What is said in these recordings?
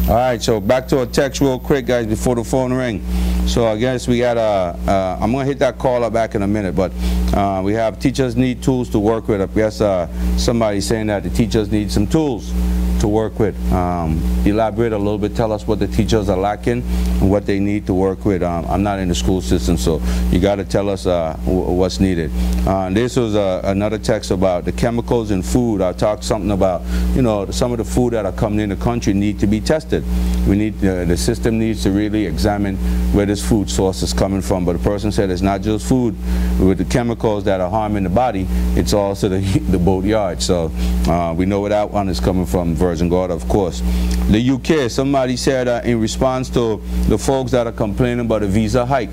All right, so back to our text real quick, guys, before the phone ring. So I guess we got I'm going to hit that caller back in a minute, but we have teachers need tools to work with. I guess somebody's saying that the teachers need some tools to work with. Elaborate a little bit, tell us what the teachers are lacking and what they need to work with. I'm not in the school system, so you got to tell us what's needed. This was another text about the chemicals in food. I talked something about, you know, some of the food that are coming in the country need to be tested. We need, the system needs to really examine where this food source is coming from. But the person said it's not just food with the chemicals that are harming the body, it's also the boatyard. So we know where that one is coming from, Virgin Gorda, of course. The UK, somebody said in response to the folks that are complaining about a visa hike,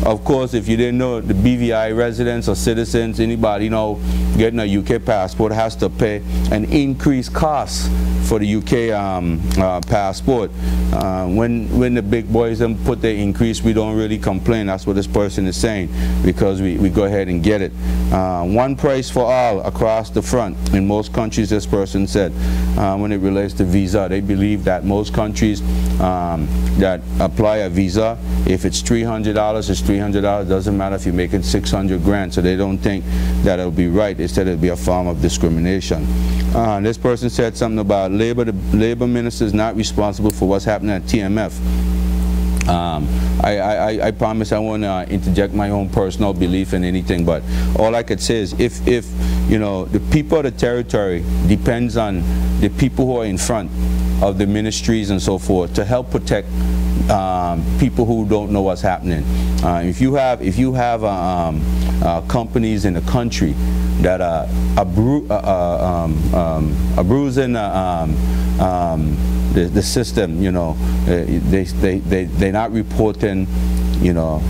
of course, if you didn't know, the BVI residents or citizens, anybody, you know, getting a UK passport has to pay an increased cost for the UK passport. When the big boys put their increase, we don't really complain. That's what this person is saying, because we go ahead and get it. One price for all across the front. In most countries, this person said, when it relates to visa, they believe that most countries that apply a visa, if it's $300, it's $300. Doesn't matter if you're making 600 grand. So they don't think that it'll be right. Instead, it'll be a form of discrimination. This person said something about labor. The labor minister is not responsible for what's happening at TMF. I promise I won't interject my own personal belief in anything, but all I could say is if you know, the people of the territory depends on the people who are in front of the ministries and so forth to help protect people who don't know what's happening. If you have companies in the country that are bruising the system, you know, they're not reporting, you know,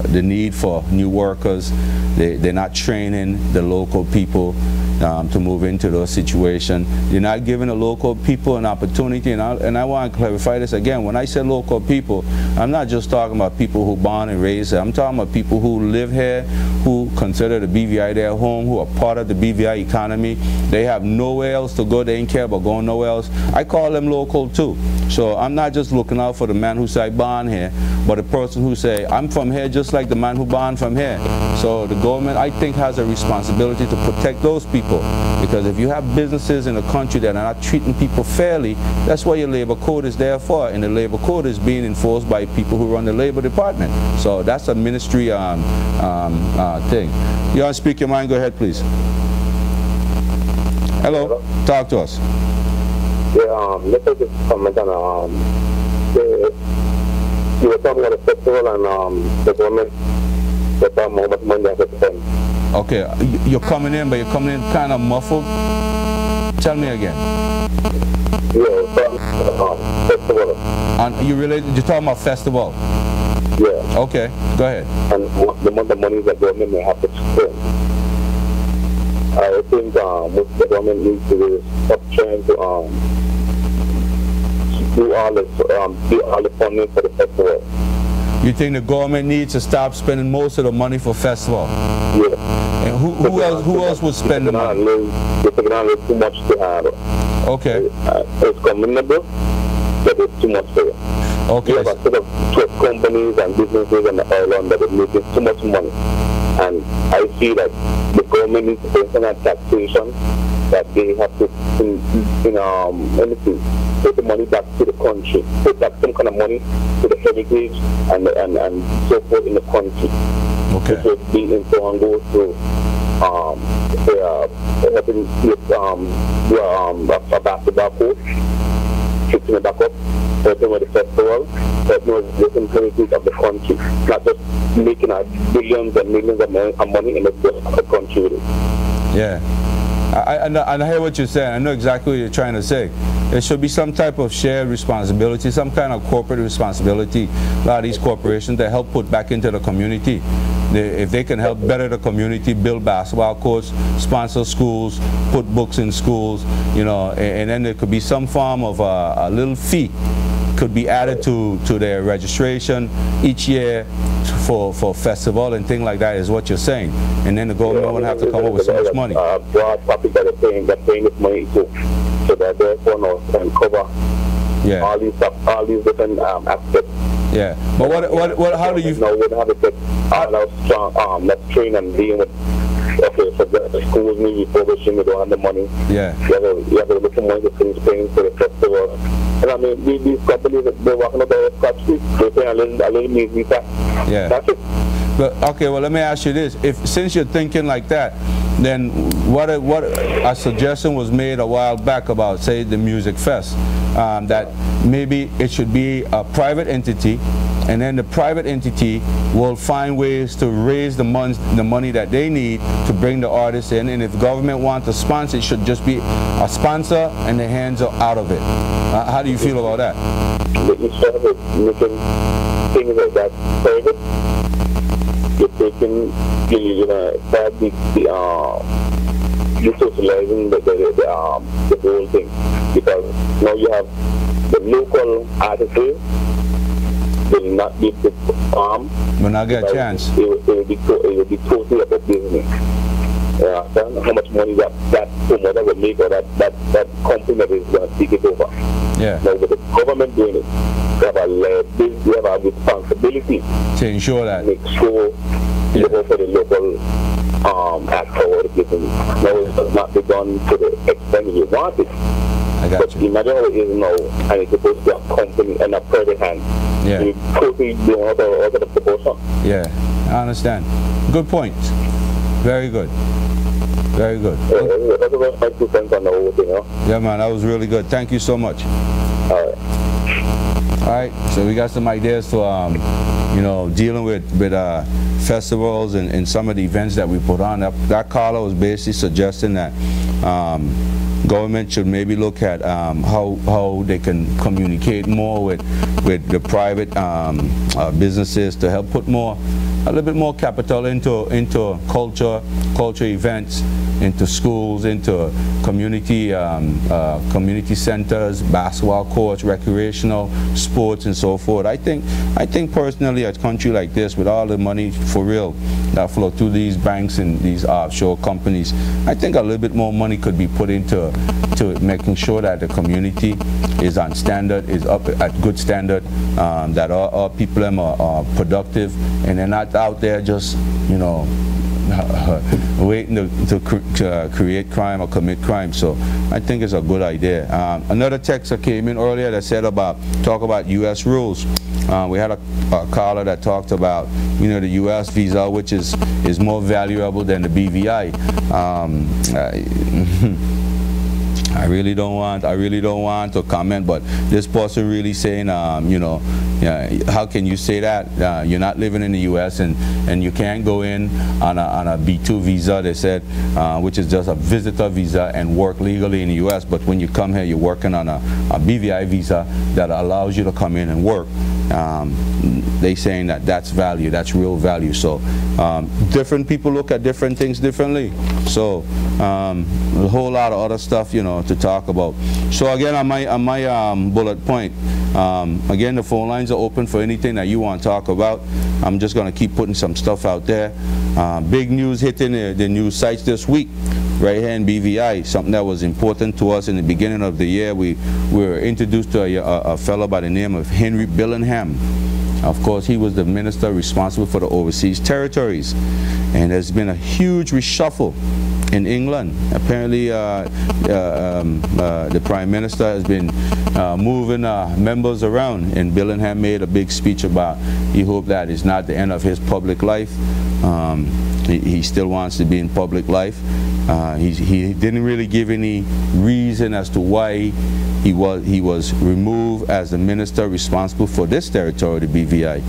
the need for new workers. They're not training the local people to move into those situations. You're not giving the local people an opportunity, and I want to clarify this again. When I say local people, I'm not just talking about people who born and raised here. I'm talking about people who live here, who consider the BVI their home, who are part of the BVI economy. They have nowhere else to go. They ain't care about going nowhere else. I call them local too. So I'm not just looking out for the man who say born here, but the person who say I'm from here just like the man who born from here. So the government, I think, has a responsibility to protect those people. Because if you have businesses in the country that are not treating people fairly, that's what your labor code is there for. And the labor code is being enforced by people who run the labor department. So that's a ministry thing. You want to speak your mind? Go ahead, please. Hello. Talk to us. Yeah, let's just comment on you were talking about the festival and the government. They're talking about money they have to spend. Okay, you're coming in, but you're coming in kind of muffled. Tell me again. Yeah, festival. And you're talking about festival? Yeah. Okay, go ahead. And the amount of money that government may have to spend. I think what the government needs to do is stop trying to do all the funding for the festival. You think the government needs to stop spending most of the money for festival? Yeah. And who else would spend the money? They're taking on too much to handle. Okay. It's commendable, but it's too much for it. Okay. You have a set of companies and businesses on the island that are making too much money. And I feel that the government needs to pay some taxation that they have to, anything, put the money back to the country, put back some kind of money to the heritage and so forth in the country. Okay. This would be in and go to helping with a basketball coach, fixing it back up, helping with the festival, helping with the heritage of the country, not just making billions and millions of money in the country with it. Yeah. I hear what you're saying. I know exactly what you're trying to say. There should be some type of shared responsibility, some kind of corporate responsibility. A lot of these corporations that help put back into the community. If they can help better the community, build basketball courts, sponsor schools, put books in schools, you know, and then there could be some form of a little fee could be added to their registration each year for festival and things like that, is what you're saying. And then the government would have to come up with so much money. Broad topic that they're paying this money to, so that therefore now can cover all these different aspects. Yeah, but what how do you? No, we have to take all our strong, let's train and deal with. Okay, so the schools need refurbishing, we don't have the money. Yeah. You have to look for money to finish paying for the festival. And I mean, these companies, they're working on the scratch fees, they're paying a little measly tax. Yeah. That's it. But okay, well, let me ask you this: since you're thinking like that, then what a suggestion was made a while back about, say, the music fest, that maybe it should be a private entity, and then the private entity will find ways to raise the money that they need to bring the artists in, and if government wants to sponsor, it should just be a sponsor and the hands are out of it. How do you feel about that? Instead of making things like that private, you're taking, utilizing the whole thing, because now you have the local artists will not be able to perform. Will not get a chance. It will be totally about business. How much money that promoter will make, or that company that is going to take it over. Yeah. Now with the government doing it, we have a responsibility to ensure that. Make sure you go for the local actor or the business. Now it does not be done to the extent you want it. I got you. Imagine how it is now, and it's supposed to be a company and a private hand. Yeah. It's totally blown out of the proportion. Yeah, I understand. Good point. Very good. Very good. That's about my 2 cents on the whole thing, huh? Yeah, man, that was really good. Thank you so much. All right. All right, so we got some ideas to, dealing with festivals and some of the events that we put on. That caller was basically suggesting that government should maybe look at how they can communicate more with the private businesses to help put a little bit more capital into culture events, into schools, into community centers, basketball courts, recreational sports, and so forth. I think personally, a country like this, with all the money for real that flow through these banks and these offshore companies, I think a little bit more money could be put into making sure that the community is on standard, is up at good standard, that all people are productive, and they're not out there just waiting to create crime or commit crime. So I think it's a good idea. Another text that came in earlier that said talk about U.S. rules. We had a caller that talked about the U.S. visa, which is more valuable than the BVI. I really don't want to comment, but this person really saying, how can you say that? You're not living in the U.S. and you can't go in on a B2 visa, they said, which is just a visitor visa, and work legally in the U.S. But when you come here, you're working on a BVI visa that allows you to come in and work. They saying that's value, that's real value. So different people look at different things differently. So a whole lot of other stuff, to talk about. So again, on my bullet point, again, the phone lines are open for anything that you want to talk about. I'm just going to keep putting some stuff out there. Big news hitting the news sites this week. Right here in BVI, something that was important to us in the beginning of the year. We were introduced to a fellow by the name of Henry Billingham. Of course, he was the minister responsible for the overseas territories. And there's been a huge reshuffle in England. Apparently, the Prime Minister has been moving members around, and Billingham made a big speech about he hoped that it's not the end of his public life. He still wants to be in public life. He didn't really give any reason as to why he was removed as the minister responsible for this territory, the BVI.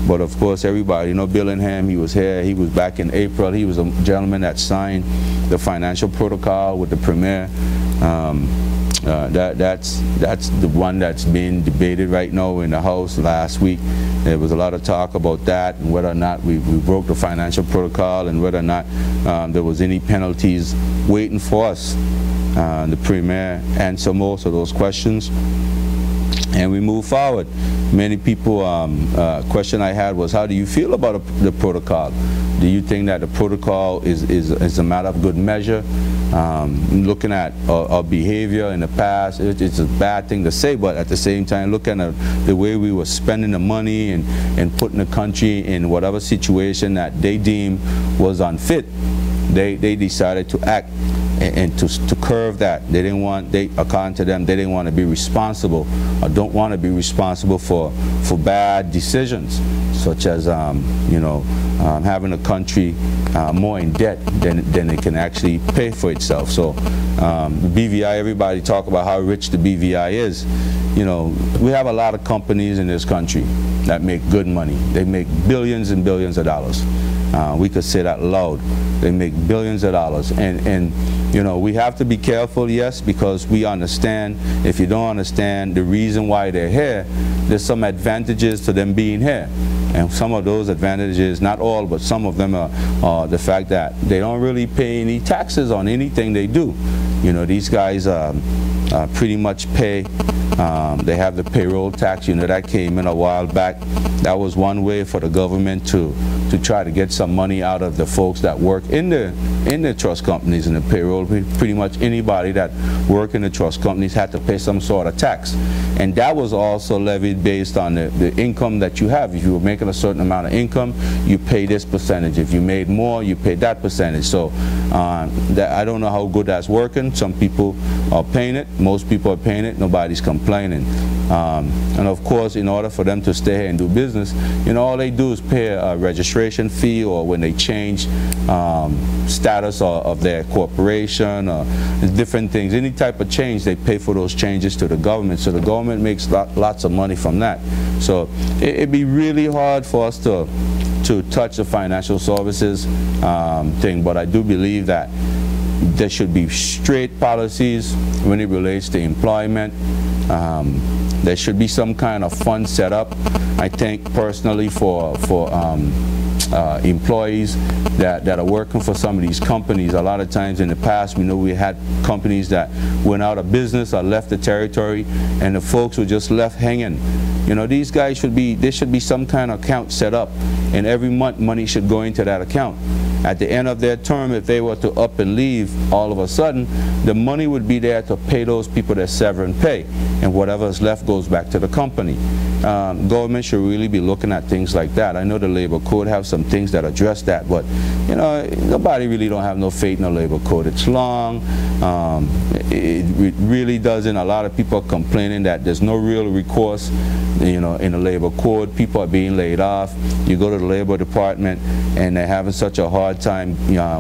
But of course, everybody, Billingham, he was here. He was back in April. He was a gentleman that signed the the financial protocol with the premier. That's the one that's being debated right now in the House. Last week there was a lot of talk about that and whether or not we broke the financial protocol and whether or not there was any penalties waiting for us. The premier answered most of those questions and we move forward. Many people, question I had was, how do you feel about the protocol? Do you think that the protocol is a matter of good measure? Looking at our behavior in the past, it's a bad thing to say, but at the same time, looking at the way we were spending the money and putting the country in whatever situation that they deemed was unfit, they decided to act and to curb that. They didn't want, according to them, they didn't want to be responsible or don't want to be responsible for bad decisions, such as having a country more in debt than it can actually pay for itself. So the BVI, everybody talk about how rich the BVI is. You know, we have a lot of companies in this country that make good money. They make billions and billions of dollars. We could say that loud. They make billions of dollars, and you know, we have to be careful, yes, because we understand. If you don't understand the reason why they're here, there's some advantages to them being here. And some of those advantages, not all, but some of them are the fact that they don't really pay any taxes on anything they do. You know, these guys pretty much pay. They have the payroll tax, you know, that came in a while back. That was one way for the government to try to get some money out of the folks that work in the trust companies and the payroll. Pretty much anybody that work in the trust companies had to pay some sort of tax. And that was also levied based on the income that you have. If you were making a certain amount of income, you pay this percentage. If you made more, you pay that percentage. So I don't know how good that's working. Some people are paying it. Most people are paying it. Nobody's complaining. And of course, in order for them to stay here and do business, you know, all they do is pay a registration fee, or when they change status of their corporation, or different things. Any type of change, they pay for those changes to the government. So the government makes lots of money from that. So it'd be really hard for us to touch the financial services thing, but I do believe that there should be straight policies when it relates to employment. There should be some kind of fund set up, I think, personally for employees that are working for some of these companies. A lot of times in the past, we know we had companies that went out of business or left the territory, and the folks were just left hanging. You know, these guys there should be some kind of account set up, and every month money should go into that account. At the end of their term, if they were to up and leave, all of a sudden, the money would be there to pay those people their severance pay, and whatever is left goes back to the company. Government should really be looking at things like that. I know the labor code have some things that address that, but you know, nobody really don't have no faith in the labor code. It's long. It really doesn't. A lot of people are complaining that there's no real recourse, you know, in the labor code. People are being laid off. You go to the labor department and they're having such a hard time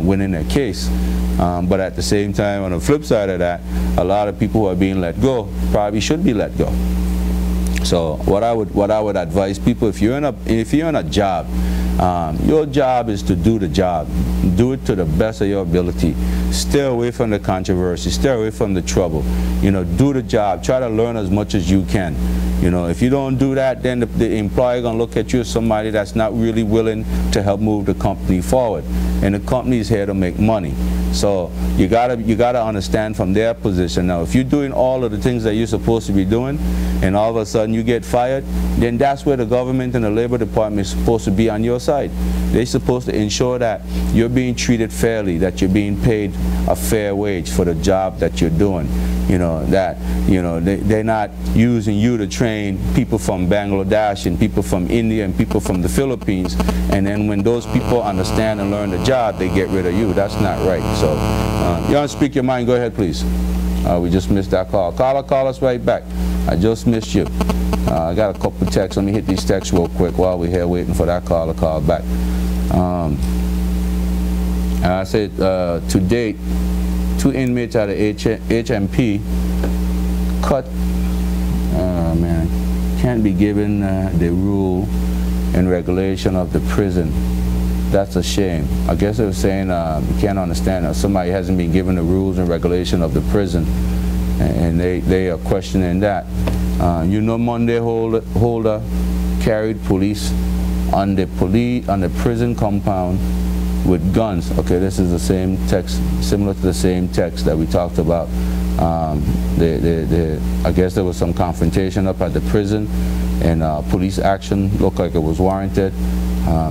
winning their case. But at the same time, on the flip side of that, a lot of people who are being let go probably should be let go. So what I would advise people, if you're in a job, your job is to do the job. Do it to the best of your ability. Stay away from the controversy. Stay away from the trouble. You know, do the job. Try to learn as much as you can. You know, if you don't do that, then the employer gonna look at you as somebody that's not really willing to help move the company forward. And the company is here to make money. So you gotta understand from their position. Now, if you're doing all of the things that you're supposed to be doing, and all of a sudden you get fired, then that's where the government and the labor department is supposed to be on your side. They're supposed to ensure that you're being treated fairly, that you're being paid a fair wage for the job that you're doing. You know, that, you know, they're not using you to train people from Bangladesh and people from India and people from the Philippines, and then when those people understand and learn the job, they get rid of you. That's not right. So you want to speak your mind, go ahead, please. We just missed that call. Caller, call us right back. I just missed you. I got a couple of texts. Let me hit these texts real quick while we're here waiting for that caller to call back. I said to date, 2 inmates out of HMP cut, can't be given the rule and regulation of the prison that's a shame. I guess they were saying you can't understand that somebody hasn't been given the rules and regulation of the prison, and they are questioning that. You know, Monday Holder carried police on the prison compound with guns. Okay, this is the same text, similar to the same text that we talked about. I guess there was some confrontation up at the prison, and police action looked like it was warranted.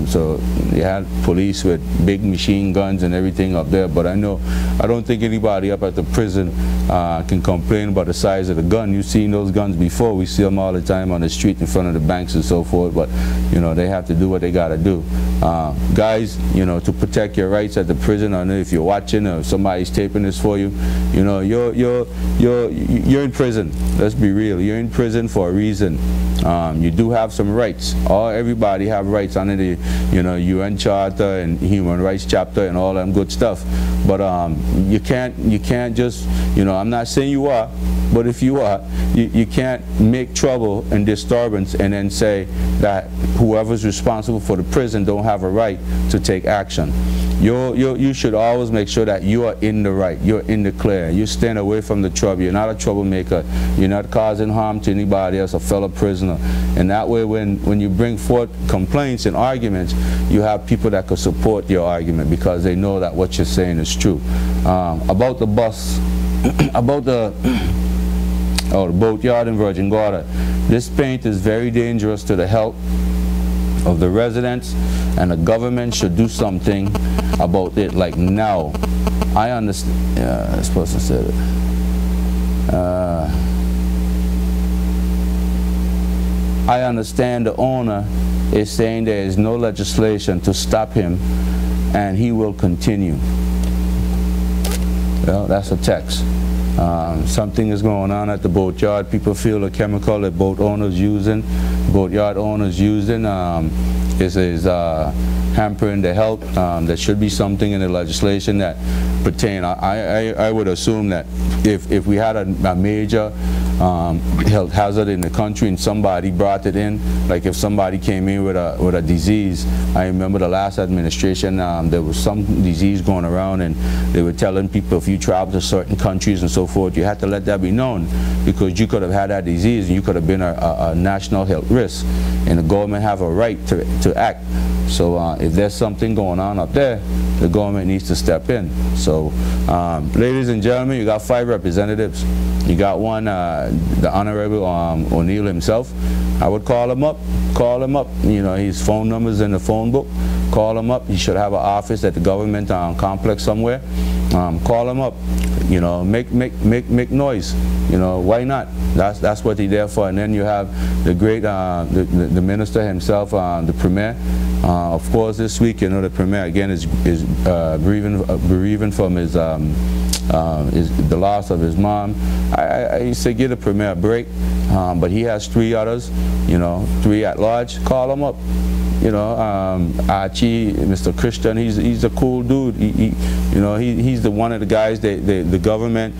So you had police with big machine guns and everything up there, but I don't think anybody up at the prison can complain about the size of the gun. You've seen those guns before. We see them all the time on the street in front of the banks and so forth, but you know, they have to do what they got to do. Guys, you know, to protect your rights at the prison, I know if you're watching or if somebody's taping this for you, you know, you're in prison. Let's be real. You're in prison for a reason. You do have some rights. Everybody have rights under the, you know, UN Charter and Human Rights Chapter and all that good stuff. But you can't just, you know, I'm not saying you are, but if you are, you can't make trouble and disturbance and then say that whoever's responsible for the prison don't have a right to take action. You should always make sure that you are in the right, you're in the clear, you stand away from the trouble, you're not a troublemaker, you're not causing harm to anybody else, a fellow prisoner. And that way when you bring forth complaints and arguments, you have people that could support your argument because they know that what you're saying is true. About the bus, about the boatyard in Virgin Gorda, this paint is very dangerous to the health of the residents, and the government should do something about it, like now. I understand, I'm supposed to say it. I understand the owner is saying there is no legislation to stop him and he will continue. Well, that's a text. Something is going on at the boatyard. People feel the chemical that boatyard owners using is hampering the health. There should be something in the legislation that pertain. I would assume that if we had a major health hazard in the country and somebody brought it in, like if somebody came in with a disease. I remember the last administration, there was some disease going around and they were telling people if you travel to certain countries and so forth, you had to let that be known because you could have had that disease and you could have been a national health risk, and the government have a right to act. So if there's something going on up there, the government needs to step in. So ladies and gentlemen, you got 5 representatives. You got one, the Honorable O'Neill himself. I would call him up. You know, his phone number's in the phone book. Call him up. He should have an office at the government complex somewhere. Call him up. You know, make noise. You know, why not? That's what he's there for. And then you have the great the minister himself, the premier. Of course, this week, you know, the premier again is bereaving from his the loss of his mom. I say give the premier a break, but he has 3 others, you know, 3 at large. Call him up. You know, Archie, Mr. Christian, he's a cool dude. He's the one of the guys that the government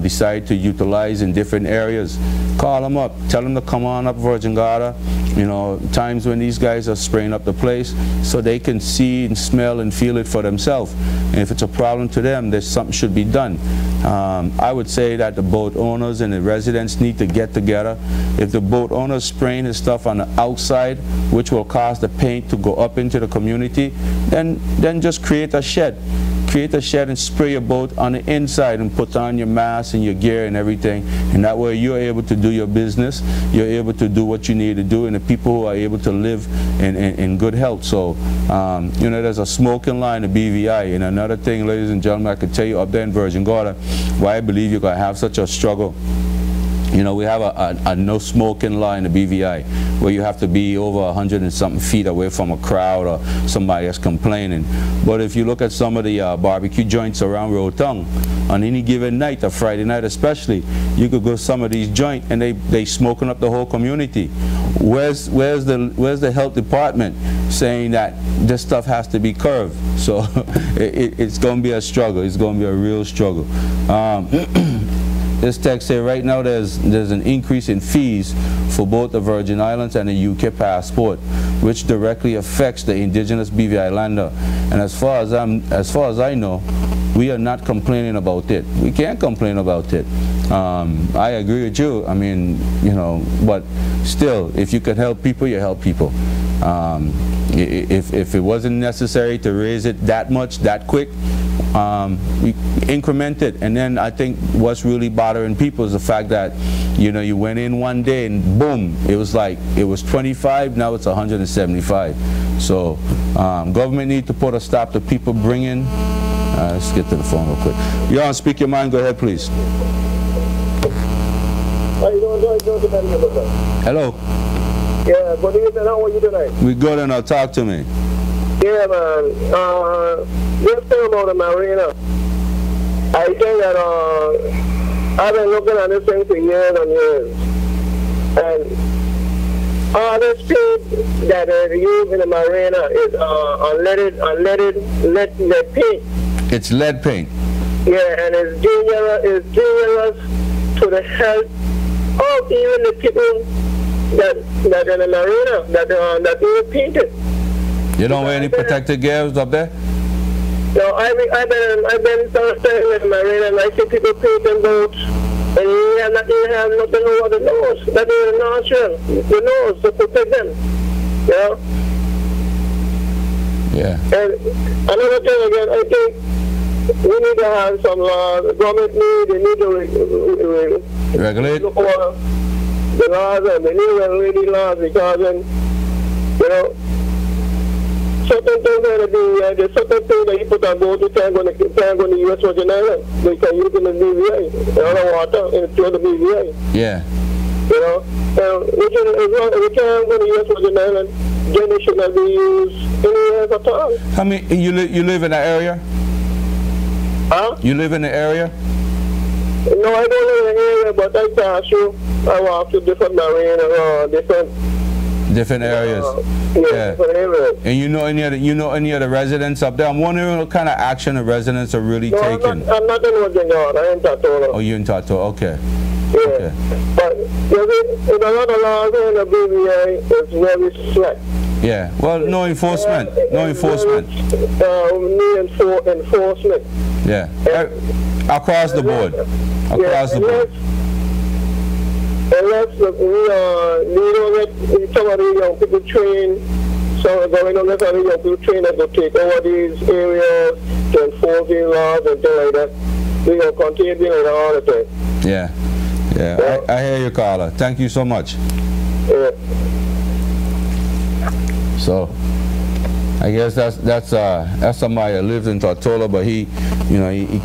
decide to utilize in different areas. Call him up, tell him to come on up Virgin Gorda. You know, times when these guys are spraying up the place so they can see and smell and feel it for themselves. And if it's a problem to them, there's something should be done. I would say that the boat owners and the residents need to get together. If the boat owner's spraying his stuff on the outside, which will cause the paint to go up into the community, then just create a shed. Create a shed and spray your boat on the inside and put on your mask and your gear and everything, and that way you're able to do your business, you're able to do what you need to do, and the people who are able to live in good health. So you know, there's a smoking line at BVI. And another thing, ladies and gentlemen, I could tell you up there in Virgin Gorda why I believe you're going to have such a struggle. You know, we have a no smoking law in the BVI where you have to be over 100 and something feet away from a crowd or somebody that's complaining. But if you look at some of the barbecue joints around Rotong, on any given night, a Friday night especially, you could go to some of these joints and they smoking up the whole community. Where's the health department saying that this stuff has to be curbed? So it's going to be a struggle. It's going to be a real struggle. This text say right now there's an increase in fees for both the Virgin Islands and the UK passport, which directly affects the indigenous BVI lander. And as far as I know, we are not complaining about it. We can't complain about it. I agree with you. I mean, you know, but still, if you can help people, you help people. If it wasn't necessary to raise it that much, that quick, we increment it. And then I think what's really bothering people is the fact that, you know, you went in one day and boom, it was 25, now it's 175. So government need to put a stop to people bringing. Let's get to the phone real quick. You want to speak your mind? Go ahead, please. How you doing? Hello. Yeah, good evening. How are you tonight? We good, and talk to me. Yeah, man. Just thing about the marina. I think that I've been looking at this thing for years and years. And all the speed that they use in the marina is lead paint. It's lead paint. Yeah, and it's dangerous to the health of even the people that in the marina that they painted. You don't wear any protective gears up there? No, I've been standing in the marina and I see people painting boats and you have nothing over the nose. That is the nostril, the nose to protect them. You know? Yeah. And another thing again, I think we need to have some laws. The government need to regulate look over the laws, and they need to regulate the laws because then, you know, certain things are going to be, there's certain things that you put on board, you can't go in the U.S. Virgin Islands. They can use in the BVI, in other water, in the BVI. Yeah. You know, we can't go to the U.S. Virgin Islands, then it should not be used anywhere at all. How many, you live in the area? Huh? You live in the area? No, I don't live in the area, but I pass you. I walk to different marine, different areas. Yeah. Different areas. And you know any other residents up there? I'm wondering what kind of action the residents are really taking. I'm not in Virginia. I ain't Tatola. Oh, you're in Tato. Okay. Yeah. Okay. But in a lot of laws in the BVA, it's very strict. Yeah. Well, no enforcement. No enforcement. Need enforcement. Yeah. Across the board. Across the board. Unless we don't let some of the young people train, so we don't let some of the young people train that to take over these areas to enforce these laws and things like that. We're going to continue doing it all the time. Yeah. Yeah. I hear you, Carla. Thank you so much. Yeah. So, I guess that's somebody that lives in Tortola, but he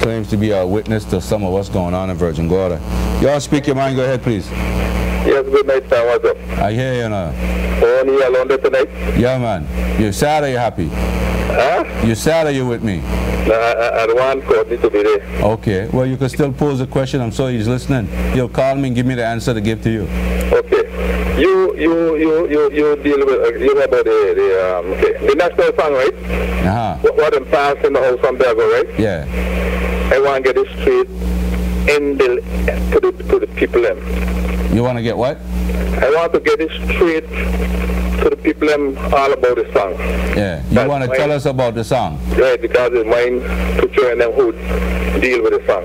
claims to be a witness to some of what's going on in Virgin Gorda. Y'all speak your mind. Go ahead, please. Yes, good night, sir. What's up? I hear you now. Oh, you alone there tonight? Yeah, man. You sad or you happy? Huh? You sad or you with me? No, I don't want Courtney to be there. Okay. Well, you can still pose a question. I'm sure he's listening. He'll call me and give me the answer to give to you. Okay. You deal with about the national song, right? What I'm passing the house from there, right? Yeah. I want to get it straight to the people. You want to get what? I want to get it straight to the people all about the song. Yeah. You want to tell us about the song? Right, because it's mine to join them who deal with the song.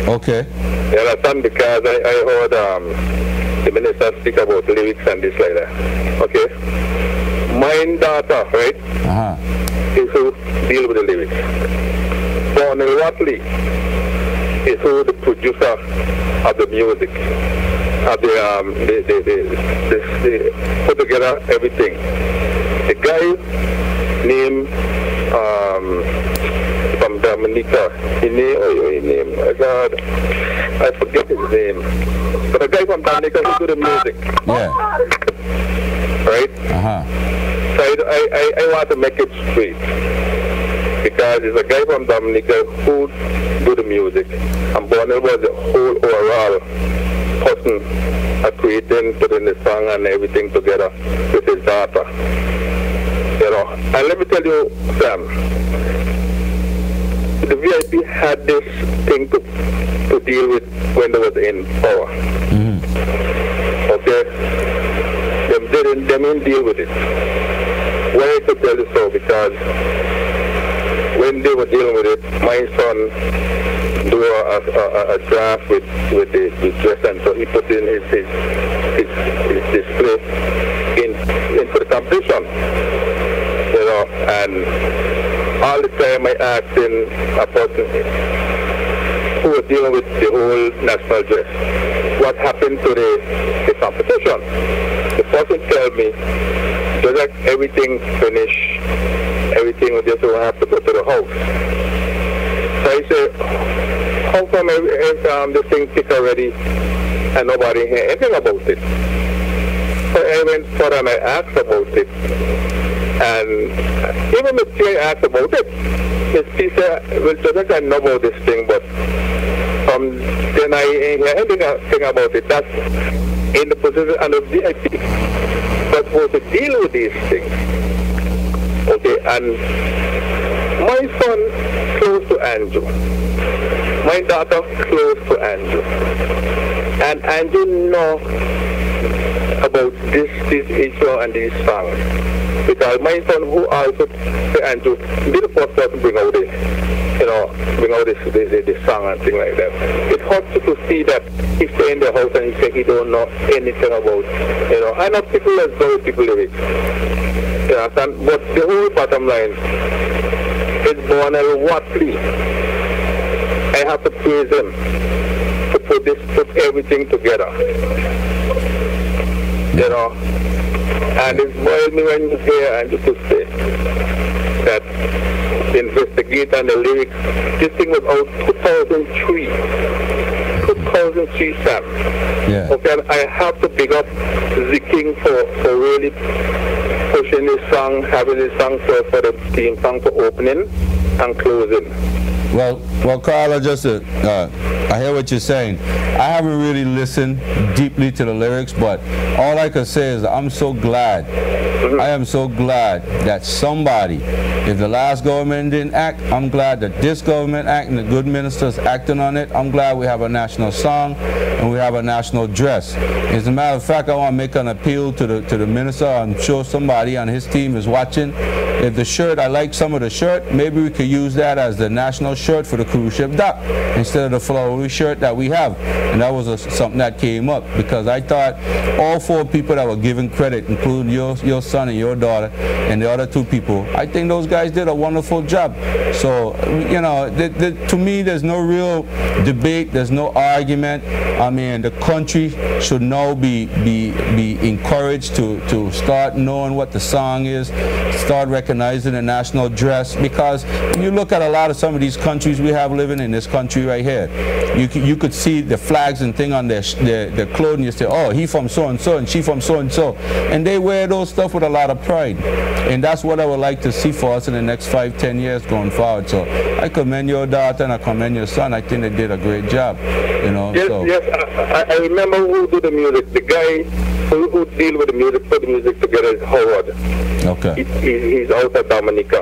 Okay. You understand? Because I heard the minister speak about lyrics and this like that. Okay? Mine data, right? Is who deal with the lyrics. Bonnie Watley is who the producer of the music. Of they put together everything. The guy named from Dominica, I forget his name. But a guy from Dominica who do the music. Yeah. Right? So I want to make it straight. Because it's a guy from Dominica who do the music. And Bonner was the whole overall person creating, putting the song and everything together with his daughter. You know. And let me tell you, Sam, the VIP had this thing to deal with when they was in power. Okay? They didn't deal with it. Why I could tell you so? Because when they were dealing with it, my son do a draft with the dress, and so he put in his display into the competition. You know, and all the time I asked in a person who was dealing with the whole national dress, what happened to the competition? The person told me, just like everything finished, everything we just have to go to the house. So I said, how come this thing picked already and nobody hear anything about it? So I went further and I asked about it. And even Ms. P asked about it. Ms. P said, well, just I know about this thing, but then I ain't hear anything about it. That's in the position and the VIP. But supposed to deal with these things. Okay, and my son close to Andrew. My daughter close to Andrew. And Andrew know about this issue and these songs. Because my son, who also Andrew, be the first person to bring out the song and thing like that. It hurts you to see that he stay in the house and he say he don't know anything about, I know people as those people lyrics. You understand? But the whole bottom line is Bonner Watley. I have to praise him to put everything together. And it's boiled me when you hear and you could say that investigate on the lyrics. This thing was out 2003. 2003, Sam. Yeah. Okay, and I have to big up the King for really pushing this song, having this song for the theme song for opening and closing. Well, Carla, I hear what you're saying. I haven't really listened deeply to the lyrics, but all I can say is I'm so glad. I am so glad that somebody, if the last government didn't act, I'm glad that this government acting, the good ministers acting on it. I'm glad we have a national song and we have a national dress. As a matter of fact, I want to make an appeal to the minister. I'm sure somebody on his team is watching. If the shirt, I like some of the shirt, maybe we could use that as the national shirt for the cruise ship dock instead of the flowery shirt that we have. And that was something that came up because I thought all four people that were given credit, including your son and your daughter and the other two people, I think those guys did a wonderful job. So, to me, there's no real debate, there's no argument. I mean, the country should now be encouraged to start knowing what the song is, start recognizing the national dress, because when you look at a lot of some of these countries we have living in this country right here, you could see the flags and thing on their clothing. You say, oh, he from so-and-so and she from so-and-so. And they wear those stuff with a lot of pride. And that's what I would like to see for us in the next 5-10 years going forward. So I commend your daughter and I commend your son. I think they did a great job. Yes, I remember who did the music. The guy who deal with the music, put the music together is Howard. Okay. He's out of Dominica.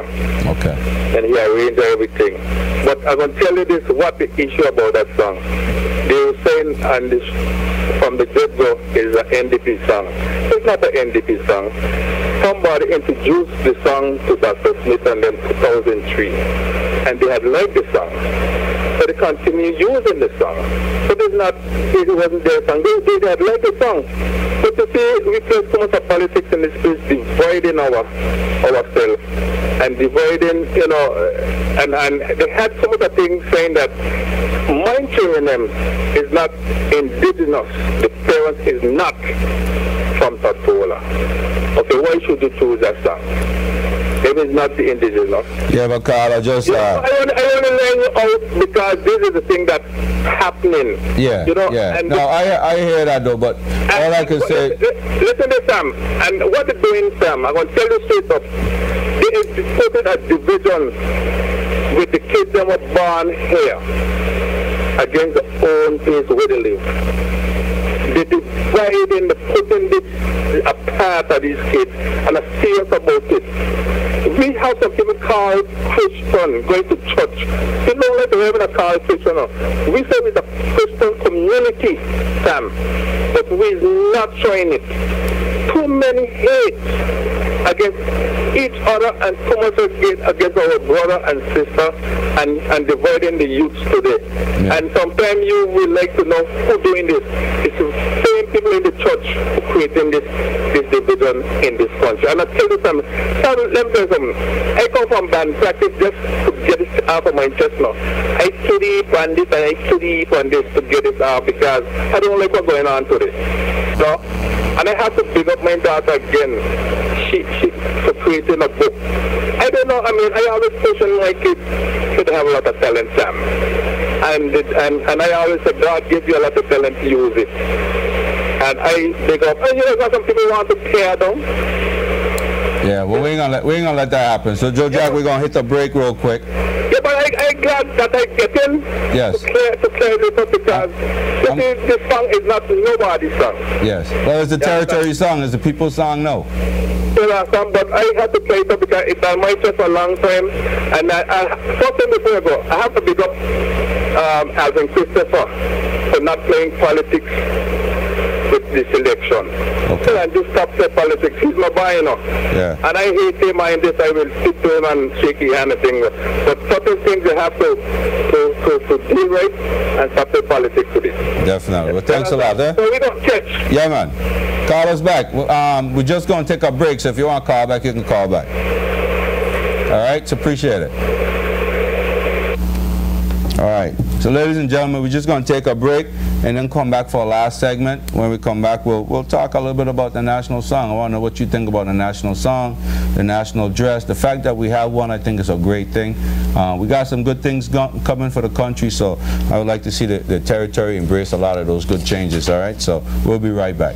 Okay. And he arranged everything. But I'm going to tell you this, what the issue about that song. They were saying from the get-go is an NDP song. It's not an NDP song. Somebody introduced the song to Dr. Smith and them 2003. And they had liked the song. So they continue using the song. So it wasn't their song. They had liked the song. But to see we play so much of politics in this place, dividing ourselves and dividing, and they had so much of things saying that my children is not indigenous. The parents is not from Tatola. Okay, why should you choose that song? If it's not the indigenous. Yeah, but Carl, I just... I want to learn you out because this is the thing that's happening. Yeah, yeah. No, I hear that though, but all I can say... Listen to Sam, and what they're doing, Sam, I'm going to tell you straight up. They instituted a division with the kids that were born here against the own place where they live. They dividing, putting this apart of these kids, and I'm serious about it. We have some people called Christian going to church. They don't like to have a called Christian. We say we're the Christian community, Sam, but we're not showing it. Too many hate against each other and too much hate against our brother and sister and dividing the youths today. Yeah. And sometimes you will like to know who's doing this. It's the same people in the church who creating this division in this country. And I tell you something, let me tell you something. I come from band practice just to get this out of my chest now. I study on this and I study on this to get this out because I don't like what's going on today. So, and I have to big up my daughter again. She for creating a book. I don't know, I mean, I always question my kids should have a lot of talent, Sam. And I always say, God gives you a lot of talent to use it. And I big up, and you know, some people want to tear down. Yeah, well, we ain't gonna let that happen. So, Joe Jack, we're gonna hit the break real quick. Yeah, but I'm glad that I get in to clear this up because this song is not nobody's song. Yes, well, it's the territory song. It's the people's song, no. But I had to play it up because it's on my chest for a long time. And first thing before I go, I have to big up Alvin Christopher for not playing politics with this election. Okay. And just stop the politics. He's my boy, you know. Yeah. And I hate him and this. I will sit to him and shake his hand and things. But certain things you have to deal right and stop the politics with it. Definitely. Well, thanks a lot. So we don't catch. Yeah, man. Call us back. We're just going to take a break, so if you want to call back, you can call back. All right? So appreciate it. All right. So ladies and gentlemen, we're just going to take a break and then come back for a last segment. When we come back, we'll talk a little bit about the national song. I want to know what you think about the national song, the national dress. The fact that we have one, I think, is a great thing. We got some good things coming for the country, so I would like to see the territory embrace a lot of those good changes, all right? So we'll be right back.